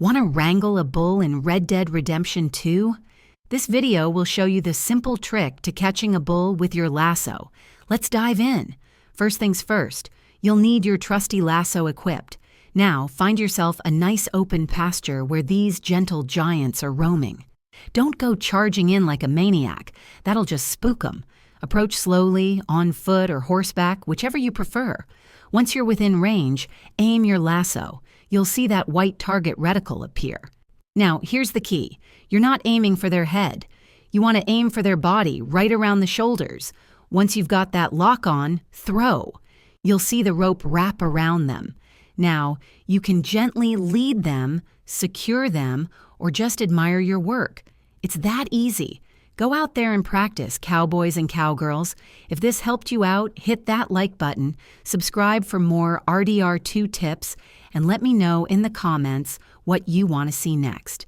Want to wrangle a bull in Red Dead Redemption 2? This video will show you the simple trick to catching a bull with your lasso. Let's dive in. First things first, you'll need your trusty lasso equipped. Now, find yourself a nice open pasture where these gentle giants are roaming. Don't go charging in like a maniac. That'll just spook them. Approach slowly, on foot or horseback, whichever you prefer. Once you're within range, aim your lasso. You'll see that white target reticle appear. Now, here's the key. You're not aiming for their head. You want to aim for their body, right around the shoulders. Once you've got that lock on, throw. You'll see the rope wrap around them. Now, you can gently lead them, secure them, or just admire your work. It's that easy. Go out there and practice, cowboys and cowgirls. If this helped you out, hit that like button, subscribe for more RDR2 tips, and let me know in the comments what you want to see next.